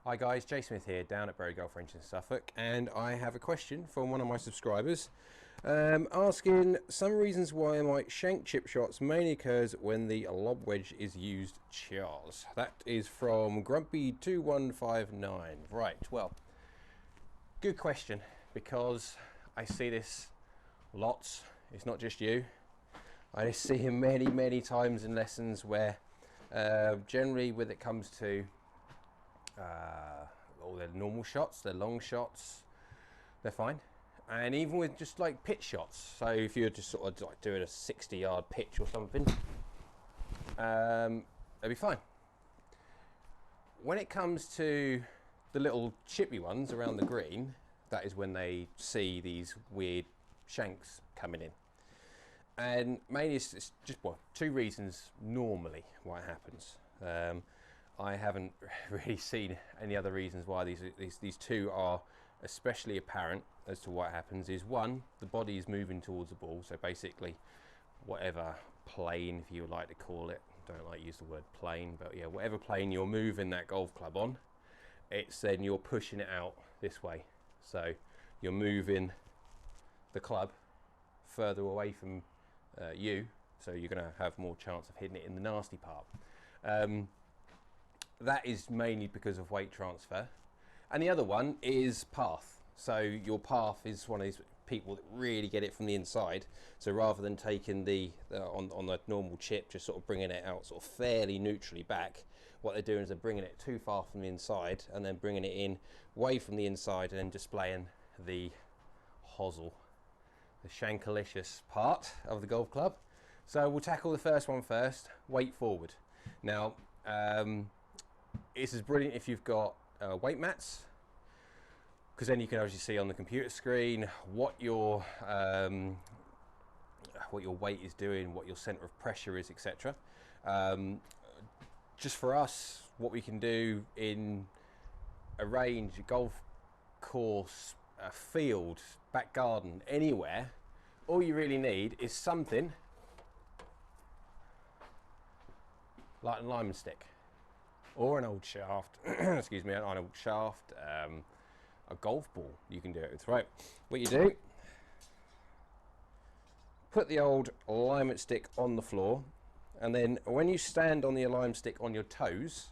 Hi guys, Jay Smith here down at Bury Golf Range in Suffolk, and I have a question from one of my subscribers asking some reasons why my shank chip shots mainly occurs when the lob wedge is used. Cheers. That is from Grumpy2159. Right, well, good question, because I see this lots. It's not just you. I see him many times in lessons where generally when it comes to all their normal shots, their long shots, they're fine. And even with just like pitch shots, so if you're just sort of like doing a 60-yard pitch or something, they'll be fine. When it comes to the little chippy ones around the green, that is when they see these weird shanks coming in. And mainly it's just, well, two reasons normally why it happens. I haven't really seen any other reasons why these two are especially apparent as to what happens. Is one, the body is moving towards the ball, so basically whatever plane, if you would like to call it, don't like to use the word plane, but yeah, whatever plane you're moving that golf club on, it's then you're pushing it out this way, so you're moving the club further away from you, so you're going to have more chance of hitting it in the nasty part. That is mainly because of weight transfer. And the other one is path. So your path is one of these people that really get it from the inside. So rather than taking on the normal chip, just sort of bringing it out sort of fairly neutrally back, what they're doing is they're bringing it too far from the inside and then bringing it in way from the inside and then displaying the hosel, the shankalicious part of the golf club. So we'll tackle the first one first, weight forward. Now, this is brilliant if you've got weight mats, because then you can actually see on the computer screen what your weight is doing, what your center of pressure is, etc. Just for us, what we can do in a range, a golf course, a field, back garden, anywhere, all you really need is something like an alignment stick or an old shaft, excuse me, an old shaft, a golf ball you can do it with. Right, what you do, put the old alignment stick on the floor, and then when you stand on the alignment stick on your toes,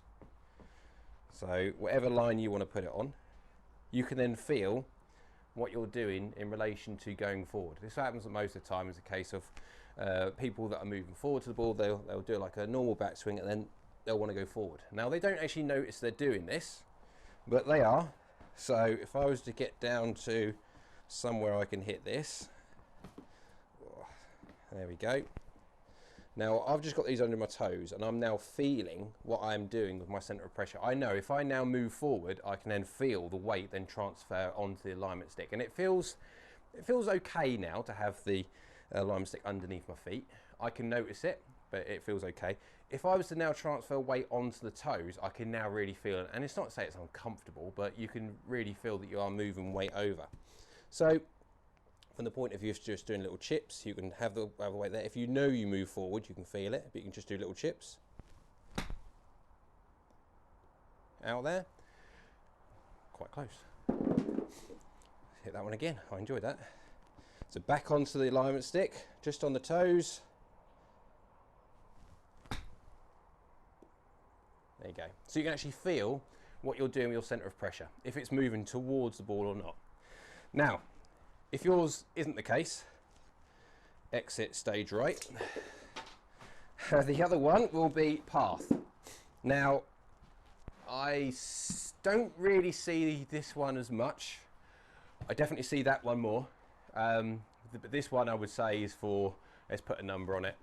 so whatever line you want to put it on, you can then feel what you're doing in relation to going forward. This happens most of the time as a case of people that are moving forward to the ball. They'll do like a normal backswing and then they'll want to go forward. Now they don't actually notice they're doing this, but they are. So if I was to get down to somewhere I can hit this, there we go. Now I've just got these under my toes and I'm now feeling what I'm doing with my center of pressure. I know if I now move forward, I can then feel the weight then transfer onto the alignment stick, and it feels okay now to have the alignment stick underneath my feet. I can notice it, but it feels okay. If I was to now transfer weight onto the toes, I can now really feel it, and it's not to say it's uncomfortable, but you can really feel that you are moving weight over. So from the point of view of just doing little chips, you can have the weight there. If you know you move forward, you can feel it, but you can just do little chips out there. Quite close. Hit that one again. I enjoyed that. So back onto the alignment stick, just on the toes. There you go. So you can actually feel what you're doing with your center of pressure, if it's moving towards the ball or not. Now, if yours isn't the case, exit stage right. The other one will be path. Now, I don't really see this one as much. I definitely see that one more. But this one I would say is for, let's put a number on it,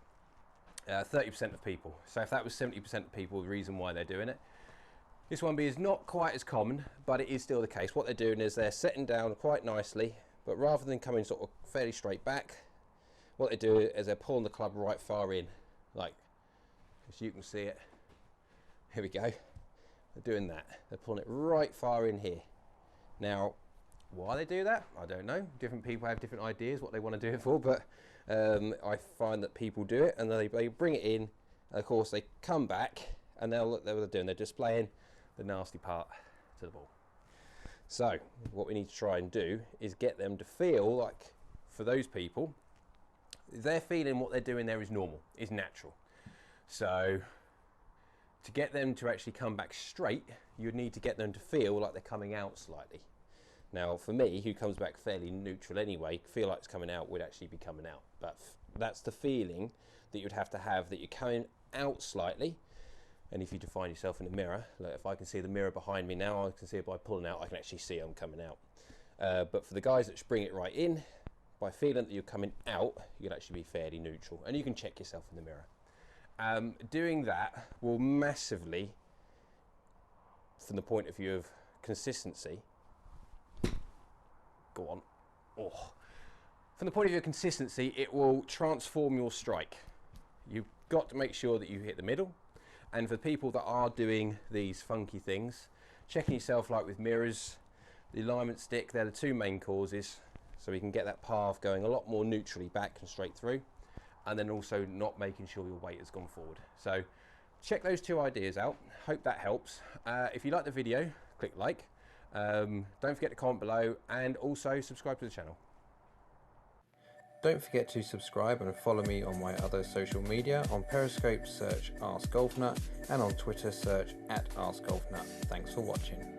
30% of people. So if that was 70% of people, the reason why they're doing it. This one is not quite as common, but it is still the case. What they're doing is they're setting down quite nicely, but rather than coming sort of fairly straight back, what they do is they're pulling the club right far in, like, as you can see it. Here we go. They're doing that. They're pulling it right far in here. Now, why they do that, I don't know. Different people have different ideas what they want to do it for, but I find that people do it and they bring it in, and of course they come back and they're doing, they're displaying the nasty part to the ball. So what we need to try and do is get them to feel like, for those people, they're feeling what they're doing there is normal, is natural. So to get them to actually come back straight, you'd need to get them to feel like they're coming out slightly. Now for me, who comes back fairly neutral anyway, feel like it's coming out would actually be coming out. But that's the feeling that you'd have that you're coming out slightly. And if you define yourself in the mirror, like if I can see the mirror behind me now, I can see it by pulling out, I can actually see I'm coming out. But for the guys that bring it right in, by feeling that you're coming out, you'll actually be fairly neutral. And you can check yourself in the mirror. Doing that will massively, from the point of view of consistency, go on. Oh. From the point of view of consistency, it will transform your strike. You've got to make sure that you hit the middle. And for people that are doing these funky things, checking yourself like with mirrors, the alignment stick, they're the two main causes. So we can get that path going a lot more neutrally back and straight through. And then also not making sure your weight has gone forward. So check those two ideas out. Hope that helps. If you like the video, click like. Don't forget to comment below and also subscribe to the channel. Don't forget to subscribe and follow me on my other social media. On Periscope, search Ask Golf Nut, and on Twitter, search @AskGolfNut. Thanks for watching.